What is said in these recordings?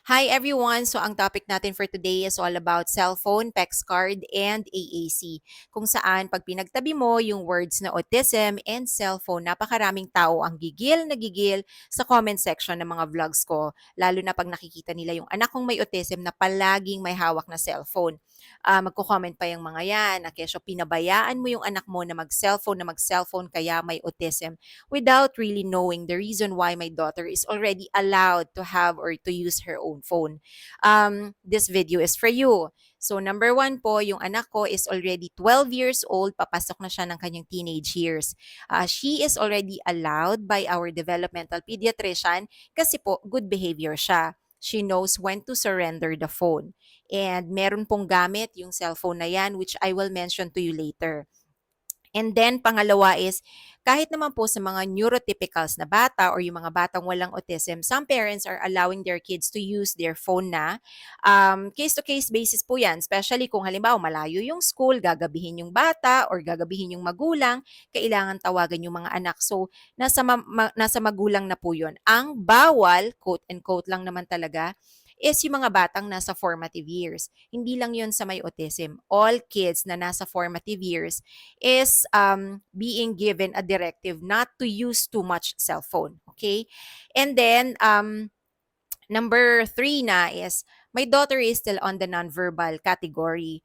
Hi everyone! So ang topic natin for today is all about cellphone, PEX card, and AAC. Kung saan pag pinagtabi mo yung words na autism and cellphone, napakaraming tao ang gigil na gigil sa comment section ng mga vlogs ko. Lalo na pag nakikita nila yung anak kong may autism na palaging may hawak na cellphone. Magko-comment pa yung mga yan na kesyo pinabayaan mo yung anak mo na mag-cellphone kaya may autism without really knowing the reason why my daughter is already allowed to have or to use her own phone. This video is for you. So number one po, yung anak ko is already 12 years old, papasok na siya ng kanyang teenage years. She is already allowed by our developmental pediatrician kasi po good behavior siya. She knows when to surrender the phone. And meron pong gamit yung cellphone na yan which I will mention to you later. And then pangalawa is, kahit naman po sa mga neurotypicals na bata or yung mga batang walang autism, some parents are allowing their kids to use their phone na. Case-to-case basis po yan, especially kung halimbawa malayo yung school, gagabihin yung bata or gagabihin yung magulang, kailangan tawagan yung mga anak. So, nasa magulang na po yun. Ang bawal, quote and quote lang naman talaga, is yung mga batang nasa formative years. Hindi lang yun sa may autism. All kids na nasa formative years is being given a directive not to use too much cell phone. Okay? And then, number 3 na is, my daughter is still on the nonverbal category.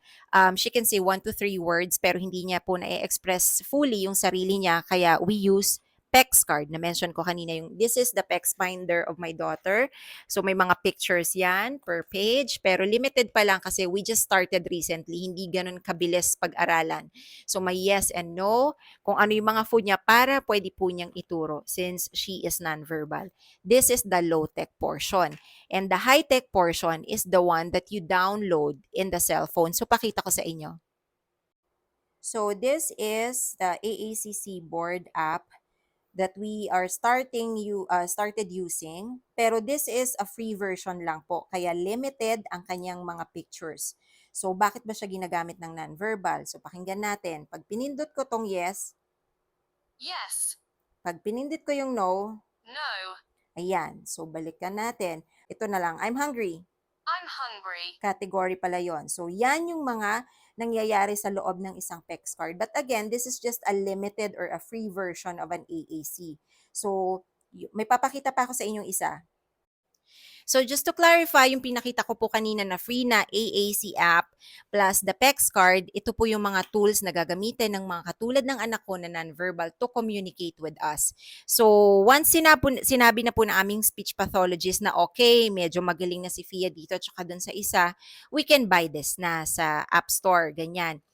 She can say 1 to 3 words pero hindi niya po na-express fully yung sarili niya kaya we use PEX card. Na-mention ko kanina yung, this is the PEX binder of my daughter. So may mga pictures yan per page pero limited pa lang kasi we just started recently. Hindi ganun kabilis pag-aralan. So may yes and no, kung ano yung mga food niya para pwede po niyang ituro since she is nonverbal. This is the low-tech portion. And the high-tech portion is the one that you download in the cell phone. So, pakita ko sa inyo. So, this is the AACC board app that we are started using. Pero this is a free version lang po. Kaya limited ang kanyang mga pictures. So, bakit ba siya ginagamit ng nonverbal? So, pakinggan natin. Pag pinindot ko tong yes, Yes. pag pinindot ko yung no, No. ayan. So, balikan natin. Ito na lang. I'm hungry. I'm hungry. Category pala yon. So, yan yung mga nangyayari sa loob ng isang PEX card. But again, this is just a limited or a free version of an AAC. So, may papakita pa ako sa inyong isa. So just to clarify, yung pinakita ko po kanina na free na AAC app plus the PEX card, ito po yung mga tools na gagamitin ng mga katulad ng anak ko na nonverbal to communicate with us. So once sinabi na po na aming speech pathologist na okay, medyo magaling na si Fia dito at saka dun sa isa, we can buy this na sa App Store, ganyan.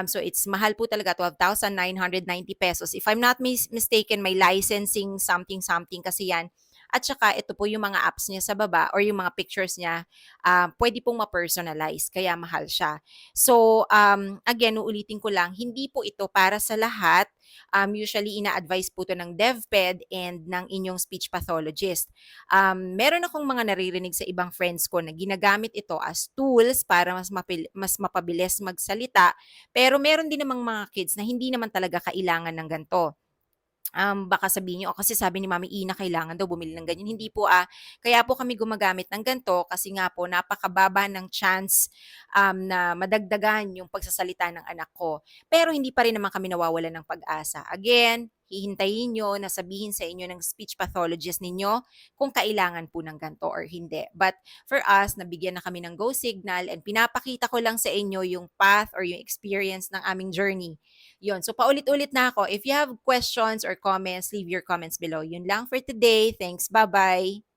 So it's mahal po talaga, 12,990 pesos. If I'm not mistaken, may licensing something kasi yan. At saka ito po yung mga apps niya sa baba or yung mga pictures niya, pwede pong ma-personalize, kaya mahal siya. So, again, uulitin ko lang, hindi po ito para sa lahat. Usually, ina-advise po ito ng DevPed and ng inyong speech pathologist. Meron akong mga naririnig sa ibang friends ko na ginagamit ito as tools para mas mapabilis magsalita. Pero meron din namang mga kids na hindi naman talaga kailangan ng ganito. Baka sabihin niyo, kasi sabi ni Mami Ina kailangan daw bumili ng ganyan. Hindi po, kaya po kami gumagamit ng ganito kasi nga po napakababa ng chance na madagdagan yung pagsasalita ng anak ko. Pero hindi pa rin naman kami nawawalan ng pag-asa. Again, hihintayin nyo na sabihin sa inyo ng speech pathologist ninyo kung kailangan po ng ganito or hindi. But for us, nabigyan na kami ng go signal and pinapakita ko lang sa inyo yung path or yung experience ng aming journey. Yun. So, paulit-ulit na ako. If you have questions or comments, leave your comments below. Yun lang for today. Thanks. Bye-bye.